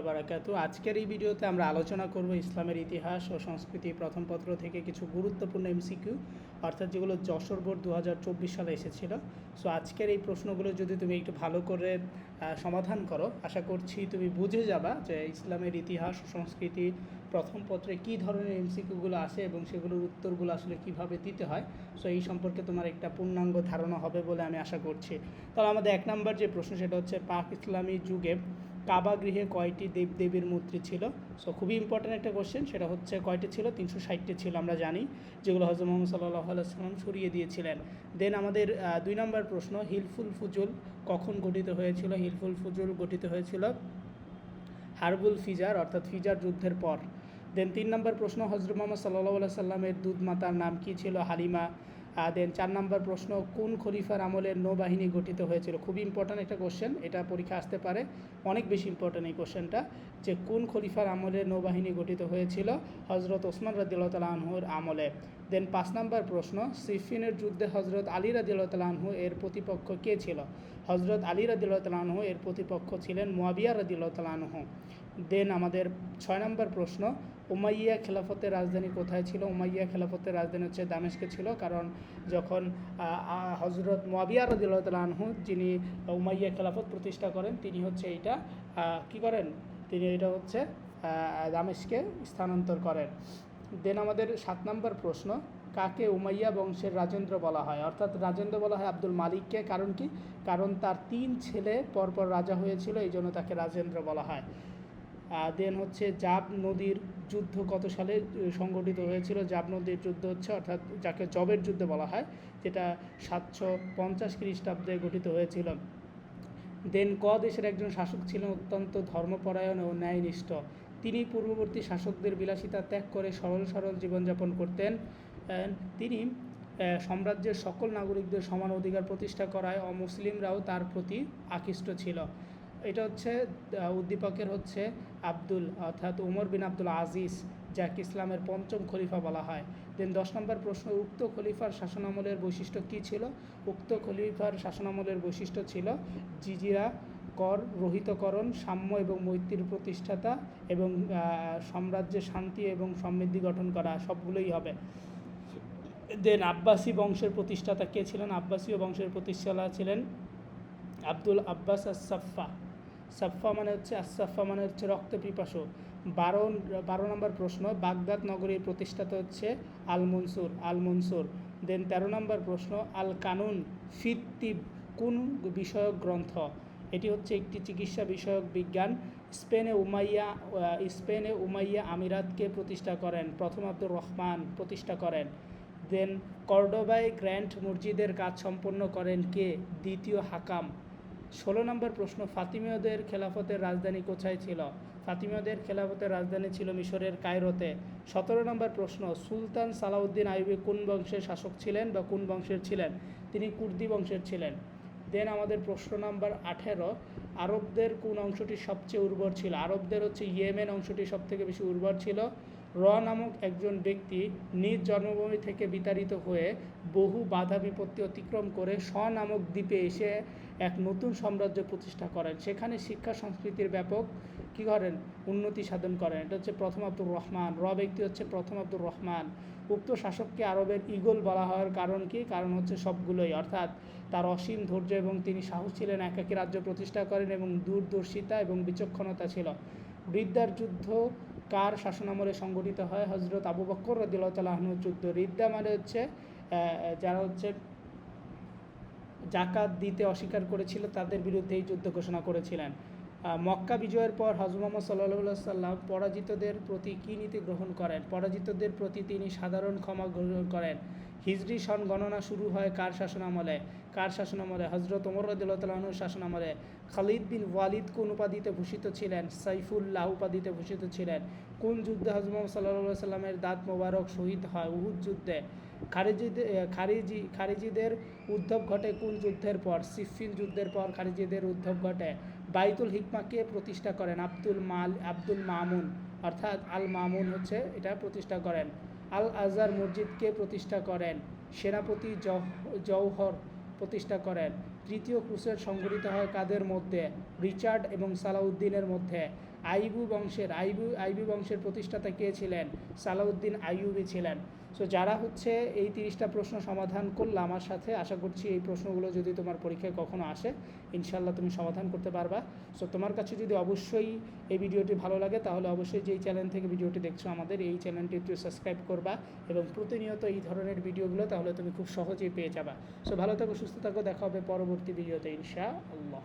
বারাকাতু। আজকের এই ভিডিওতে আমরা আলোচনা করব ইসলামের ইতিহাস ও সংস্কৃতি প্রথম পত্র থেকে কিছু গুরুত্বপূর্ণ এমসিকিউ, অর্থাৎ যেগুলো যশোর বোর্ড 2024 সালে এসেছিল। সো আজকের এই প্রশ্নগুলো যদি তুমি একটু ভালো করে সমাধান করো, আশা করছি তুমি বুঝে যাবা যে ইসলামের ইতিহাস ও সংস্কৃতি প্রথম পত্রে কী ধরনের এমসিকিউগুলো আসে এবং সেগুলোর উত্তরগুলো আসলে কীভাবে দিতে হয়। সো এই সম্পর্কে তোমার একটা পূর্ণাঙ্গ ধারণা হবে বলে আমি আশা করছি। তাহলে আমাদের 1 নম্বর যে প্রশ্ন, সেটা হচ্ছে পাক ইসলামী যুগে কাবা গৃহে কয়টি দেবদেবীর মূর্তি ছিল। সো খুবই ইম্পর্ট্যান্ট একটা কোশ্চেন। সেটা হচ্ছে কয়টি ছিল? 360টি ছিল, আমরা জানি, যেগুলো হযরত মুহাম্মদ সাল্লাল্লাহু আলাইহি ওয়াসাল্লাম সরিয়ে দিয়েছিলেন। দেন আমাদের 2 নম্বর প্রশ্ন, হিলফুল ফুজুল কখন গঠিত হয়েছিল? হিলফুল ফুজুল গঠিত হয়েছিল হারবুল ফিজার অর্থাৎ ফিজার যুদ্ধের পর। দেন 3 নম্বর প্রশ্ন, হযরত মুহাম্মদ সাল্লাল্লাহু আলাইহি সাল্লামের দুধ মাতার নাম কী ছিল? হালিমা। দেন 4 নম্বর প্রশ্ন, কোন খলিফার আমলে নৌবাহিনী গঠিত হয়েছিল? খুবই ইম্পর্ট্যান্ট একটা কোশ্চেন, এটা পরীক্ষা আসতে পারে, অনেক বেশি ইম্পর্ট্যান্ট এই কোশ্চেনটা, যে কোন খলিফার আমলে নৌবাহিনী গঠিত হয়েছিল? হজরত ওসমান রাদিয়াল্লাহু তাআলা আনহুর আমলে। দেন 5 নম্বর প্রশ্ন, সিফিনের যুদ্ধে হজরত আলী রাদিয়াল্লাহু তাআলা আনহু এর প্রতিপক্ষ কে ছিল? হজরত আলী রাদিয়াল্লাহু তাআলা আনহু এর প্রতিপক্ষ ছিলেন মুয়াবিয়া রাদিয়াল্লাহু তাআলা আনহু। দেন আমাদের 6 নম্বর প্রশ্ন, উমাইয়া খেলাফতের রাজধানী কোথায় ছিল? উমাইয়া খেলাফতের রাজধানী হচ্ছে দামেস্কে ছিল, কারণ যখন হজরত মুয়াবিয়া রাদিয়াল্লাহু তাআলা আনহু, যিনি উমাইয়া খেলাফত প্রতিষ্ঠা করেন, তিনি হচ্ছে এইটা কী করেন? তিনি এটা হচ্ছে দামেস্কে স্থানান্তর করেন। দেন আমাদের 7 নম্বর প্রশ্ন, কাকে উমাইয়া বংশের রাজেন্দ্র বলা হয়? অর্থাৎ রাজেন্দ্র বলা হয় আব্দুল মালিককে। কারণ কি? কারণ তার 3 ছেলে পরপর রাজা হয়েছিল, এই জন্য তাকে রাজেন্দ্র বলা হয়। দেন হচ্ছে জাব নদীর যুদ্ধ কত সালে সংগঠিত হয়েছিল? জাব নদীর যুদ্ধ হচ্ছে, অর্থাৎ যাকে জবের যুদ্ধ বলা হয়, যেটা 750 খ্রিস্টাব্দে গঠিত হয়েছিল। দেন দেশের একজন শাসক ছিলেন অত্যন্ত ধর্মপরায়ণ ও ন্যায়নিষ্ঠ। তিনি পূর্ববর্তী শাসকদের বিলাসিতা ত্যাগ করে সরল সরল জীবনযাপন করতেন। তিনি সাম্রাজ্যের সকল নাগরিকদের সমান অধিকার প্রতিষ্ঠা করায় অমুসলিমরাও তার প্রতি আকৃষ্ট ছিল। এটা হচ্ছে উদ্দীপকের হচ্ছে অর্থাৎ উমর বিন আব্দুল আজিজ, যাকে ইসলামের 5ম খলিফা বলা হয়। দেন 10 নম্বর প্রশ্ন, উক্ত খলিফার শাসনামলের বৈশিষ্ট্য কী ছিল? উক্ত খলিফার শাসনামলের বৈশিষ্ট্য ছিল জিজিরা কর রহিতকরণ, সাম্য এবং মৈত্রীর প্রতিষ্ঠাতা এবং সাম্রাজ্যে শান্তি এবং সমৃদ্ধি গঠন করা, সবগুলোই হবে। দেন আব্বাসী বংশের প্রতিষ্ঠাতা কে ছিলেন? আব্বাসীয় বংশের প্রতিষ্ঠাতা ছিলেন আব্দুল আব্বাস আস-সাফা। সাফা মানে হচ্ছে আস-সাফা মানে হচ্ছে রক্ত পিপাসু। 12 নম্বর প্রশ্ন, বাগদাদ নগরীর প্রতিষ্ঠাতা হচ্ছে আল মনসুর। দেন 13 নম্বর প্রশ্ন, আল কানুন ফিত তিব কোন বিষয়ক গ্রন্থ? এটি হচ্ছে একটি চিকিৎসা বিষয়ক বিজ্ঞান। স্পেনে উমাইয়া আমিরাতকে প্রতিষ্ঠা করেন প্রথম আব্দুর রহমান প্রতিষ্ঠা করেন। দেন কর্ডোবায় গ্র্যান্ড মসজিদের কাজ সম্পন্ন করেন কে? দ্বিতীয় হাকাম। 16 নম্বর প্রশ্ন, ফাতিমীয়দের খেলাফতের রাজধানী কোথায় ছিল? ফাতিমীয়দের খেলাফতের রাজধানী ছিল মিশরের কায়রোতে। 17 নম্বর প্রশ্ন, সুলতান সালাউদ্দিন আইয়ুবী কোন বংশের শাসক ছিলেন বা কোন বংশের ছিলেন? তিনি কুর্দি বংশের ছিলেন। দেন আমাদের প্রশ্ন নাম্বার 18, আরবদের কোন অংশটি সবচেয়ে উর্বর ছিল? আরবদের হচ্ছে ইয়েমেন অংশটি সবথেকে বেশি উর্বর ছিল। নামক একজন ব্যক্তি নিজ জন্মভূমি থেকে বিতাড়িত হয়ে বহু বাধা বিপত্তি অতিক্রম করে নামক দ্বীপে এসে এক নতুন সাম্রাজ্য প্রতিষ্ঠা করেন। সেখানে শিক্ষা সংস্কৃতির ব্যাপক কী করেন? উন্নতি সাধন করেন। এটা হচ্ছে প্রথম আব্দুর রহমান। ব্যক্তি হচ্ছে প্রথম আব্দুর রহমান। উক্ত শাসককে আরবের ঈগল বলা হওয়ার কারণ কি? কারণ হচ্ছে সবগুলোই, অর্থাৎ তার অসীম ধৈর্য এবং তিনি সাহস ছিলেন, একাকী রাজ্য প্রতিষ্ঠা করেন এবং দূরদর্শিতা এবং বিচক্ষণতা ছিল। রিদ্দার যুদ্ধ কার শাসনামলে সংগঠিত হয়? হজরত আবু বকর রাদিয়াল্লাহু তাআলা আনহুর যুদ্ধ। রিদ্দা মানে হচ্ছে যারা হচ্ছে জাকাত দিতে অস্বীকার করেছিল, তাদের বিরুদ্ধে এই যুদ্ধ ঘোষণা করেছিলেন। মক্কা বিজয়ের পর হযরত মুহাম্মদ সাল্লাল্লাহু আলাইহি ওয়াসাল্লাম পরাজিতদের প্রতি কী নীতি গ্রহণ করেন? পরাজিতদের প্রতি তিনি সাধারণ ক্ষমা গ্রহণ করেন। হিজরি সন গণনা শুরু হয় কার শাসনামলে? হজরত ওমর রাদিয়াল্লাহু তাআলা আনহুর শাসনামলে। খালিদ বিন ওয়ালিদ কোন উপাধিতে ভূষিত ছিলেন? সাইফুল্লাহ উপাধিতে ভূষিত ছিলেন। কোন যুদ্ধে হযরত মুহাম্মদ সাল্লাল্লাহু আলাইহি ওয়াসাল্লামের দাঁত মোবারক শহীদ হয়? উহুদ যুদ্ধে। খারিজিদের উদ্ভব ঘটে কোন যুদ্ধের পর? সিফিন যুদ্ধের পর খারিজিদের উদ্ভব ঘটে। বাইতুল হিকমাকে প্রতিষ্ঠা করেন আব্দুল মামুন, অর্থাৎ আল মামুন হচ্ছে এটা প্রতিষ্ঠা করেন। আল আজহার মসজিদকে প্রতিষ্ঠা করেন সেনাপতি জওহর প্রতিষ্ঠা করেন। তৃতীয় ক্রুসেড সংঘটিত হয় কাদের মধ্যে? রিচার্ড এবং সালাউদ্দিনের মধ্যে। আইবু বংশের প্রতিষ্ঠাতা কে ছিলেন? সালাউদ্দিন আইয়ুবী ছিলেন। সো যারা হচ্ছে এই 30টা প্রশ্ন সমাধান করলে আমার সাথে, আশা করছি এই প্রশ্নগুলো যদি তোমার পরীক্ষায় কখনো আসে ইনশাল্লাহ তুমি সমাধান করতে পারবা। সো তোমার কাছে যদি অবশ্যই এই ভিডিওটি ভালো লাগে তাহলে অবশ্যই যেই চ্যানেল থেকে ভিডিওটি দেখছো আমাদের এই চ্যানেলটি একটু সাবস্ক্রাইব করবা এবং প্রতিনিয়ত এই ধরনের ভিডিওগুলো তাহলে তুমি খুব সহজেই পেয়ে যাবা। সো ভালো থাকো, সুস্থ থাকো, দেখা হবে পরবর্তী ভিডিওতে ইনশাআল্লাহ।